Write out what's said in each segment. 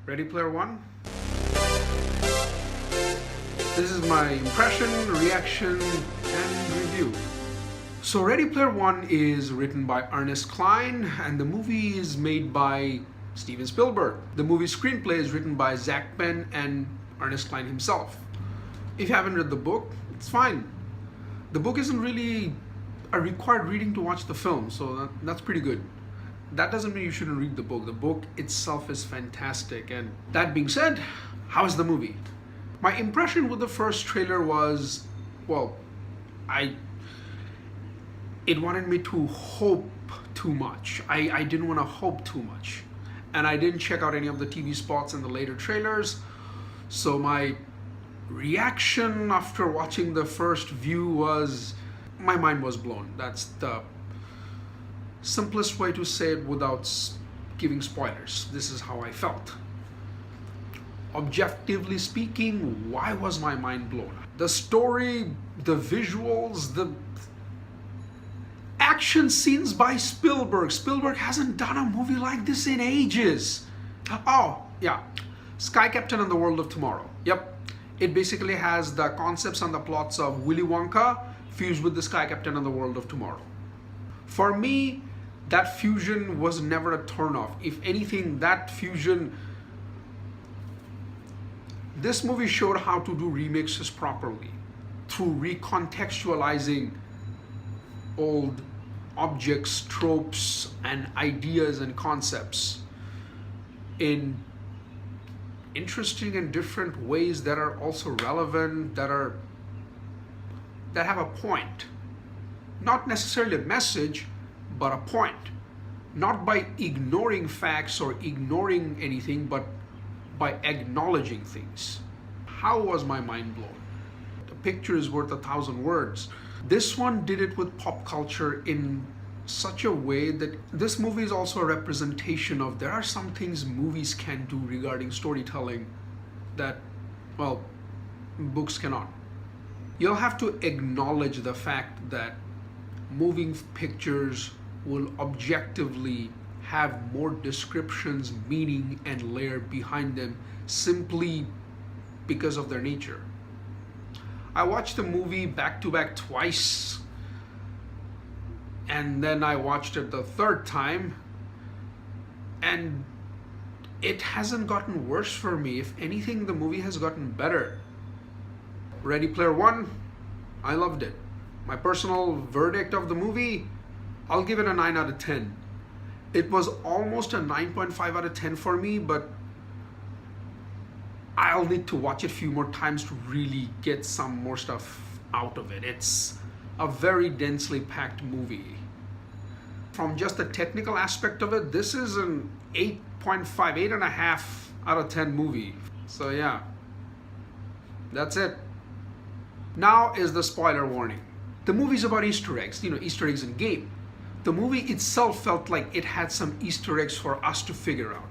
Ready Player One? This is my impression, reaction, and review. So Ready Player One is written by Ernest Cline, and the movie is made by Steven Spielberg. The movie screenplay is written by Zach Penn and Ernest Cline himself. If you haven't read the book, it's fine. The book isn't really a required reading to watch the film, so that's pretty good. That doesn't mean you shouldn't read the book. The book itself is fantastic. And that being said, how is the movie? My impression with the first trailer was, well, it wanted me to hope too much. I didn't want to hope too much. And I didn't check out any of the TV spots in the later trailers. So my reaction after watching the first view was, my mind was blown. That's the simplest way to say it without giving spoilers. This is how I felt. Objectively speaking, why was my mind blown? The story, the visuals, the action scenes by Spielberg. Spielberg hasn't done a movie like this in ages. Oh, yeah. Sky Captain and the World of Tomorrow. Yep. It basically has the concepts and the plots of Willy Wonka fused with the Sky Captain and the World of Tomorrow. For me, that fusion was never a turnoff. If anything, that fusion, this movie showed how to do remixes properly through recontextualizing old objects, tropes, and ideas and concepts in interesting and different ways that are also relevant, that have a point. Not necessarily a message, but a point. Not by ignoring facts or ignoring anything, but by acknowledging things. How was my mind blown? A picture is worth 1,000 words. This one did it with pop culture in such a way that this movie is also a representation of, there are some things movies can do regarding storytelling that, well, books cannot. You'll have to acknowledge the fact that moving pictures will objectively have more descriptions, meaning, and layer behind them simply because of their nature. I watched the movie back to back twice, and then I watched it the third time, and it hasn't gotten worse for me. If anything, the movie has gotten better. Ready Player One, I loved it. My personal verdict of the movie, I'll give it a 9 out of 10. It was almost a 9.5 out of 10 for me, but I'll need to watch it a few more times to really get some more stuff out of it. It's a very densely packed movie. From just the technical aspect of it, this is an 8.5, 8.5 out of 10 movie. So yeah, that's it. Now is the spoiler warning. The movie's about Easter eggs, Easter eggs in game. The movie itself felt like it had some Easter eggs for us to figure out.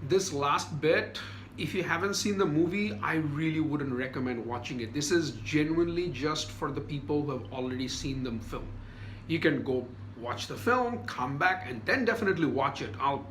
This last bit, if you haven't seen the movie, I really wouldn't recommend watching it. This is genuinely just for the people who have already seen the film. You can go watch the film, come back, and then definitely watch it. I'll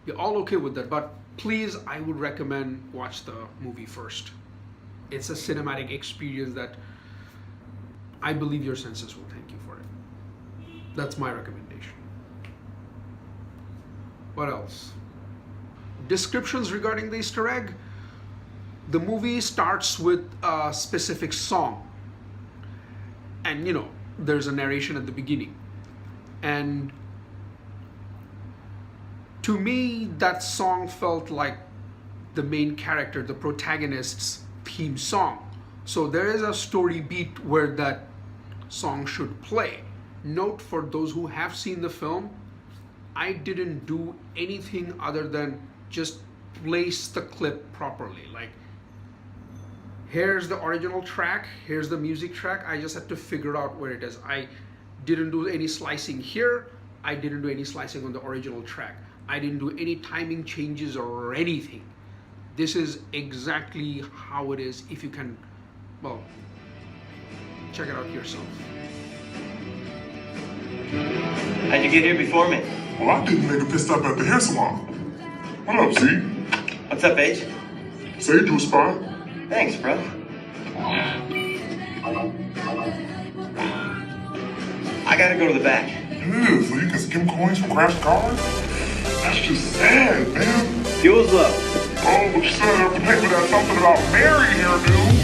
be all okay with that, but please, I would recommend watch the movie first. It's a cinematic experience that I believe your senses will thank you for it. That's my recommendation. What else? Descriptions regarding the Easter egg. The movie starts with a specific song. And there's a narration at the beginning. And to me, that song felt like the main character, the protagonist's theme song. So there is a story beat where that song should play. Note for those who have seen the film, I didn't do anything other than just place the clip properly. Like, here's the original track, here's the music track. I just had to figure out where it is. I didn't do any slicing here. I didn't do any slicing on the original track. I didn't do any timing changes or anything. This is exactly how it is. If you can, well, check it out yourself. How'd you get here before me? Well, I didn't nigga pissed up at the hair salon. What up, Z? What's What's up, H? Say juice spot. Thanks, bro. I gotta go to the back. Yeah, so you can skim coins from crashed cars? That's just sad, man. Fuel's low. Oh, but you said in the paper that something about Mary here, dude.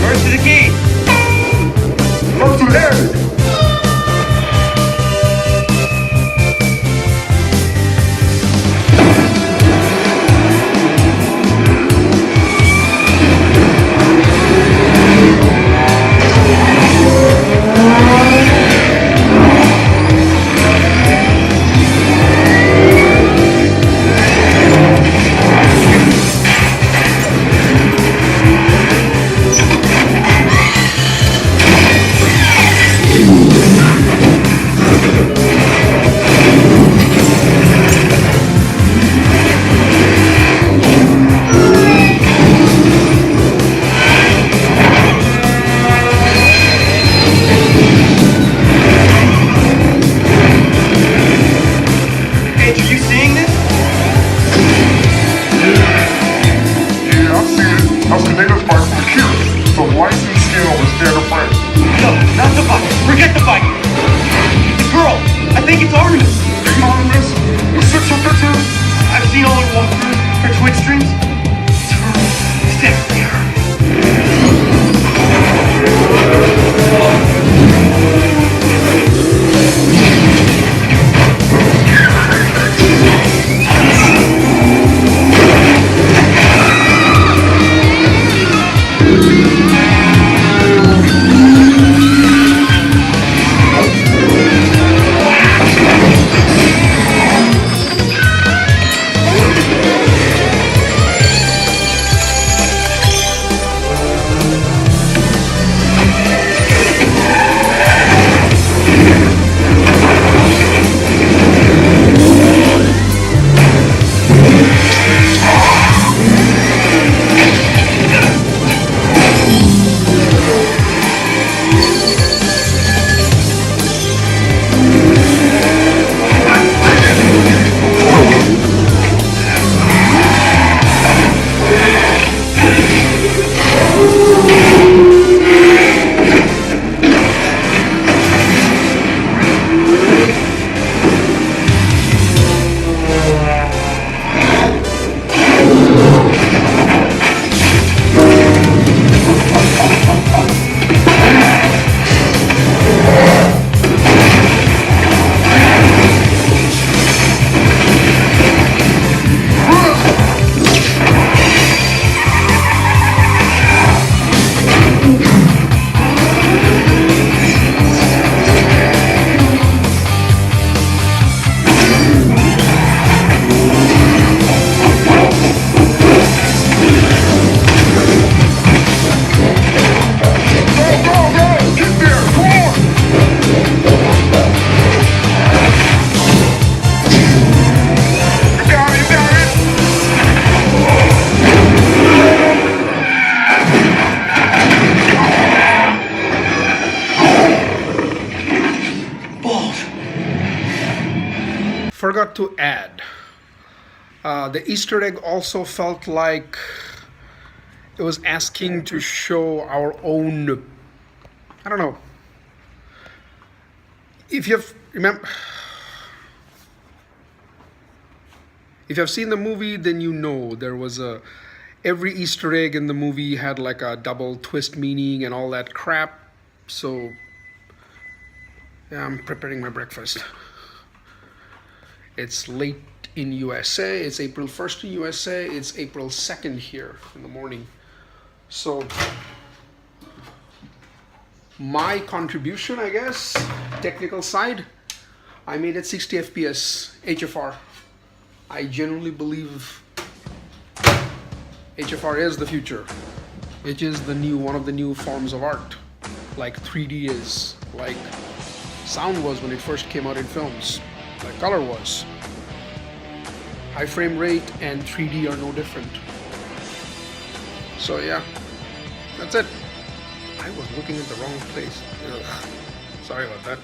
First to the key. First to the attic. H, are you seeing this? Yeah, I see it. That's the native bike from the Kira. So license skin over standard price. No, not the bike. Forget the bike. The girl. I think it's Artemis. Anonymous, the 6 I've seen all her walk through her Twitch streams. It's her. It's definitely her. Forgot to add, the Easter egg also felt like it was asking to show our own, I don't know, if you've seen the movie, then you know there was every Easter egg in the movie had like a double twist meaning and all that crap. So yeah, I'm preparing my breakfast. It's late in USA. It's April 1st in USA. It's April 2nd here in the morning. So my contribution, I guess, technical side, I made it 60 FPS HFR. I genuinely believe HFR is the future. It is the new, one of the new forms of art, like 3D is, like sound was when it first came out in films, like color was. High frame rate and 3D are no different. So yeah, that's it. I was looking at the wrong place. Ugh. Sorry about that.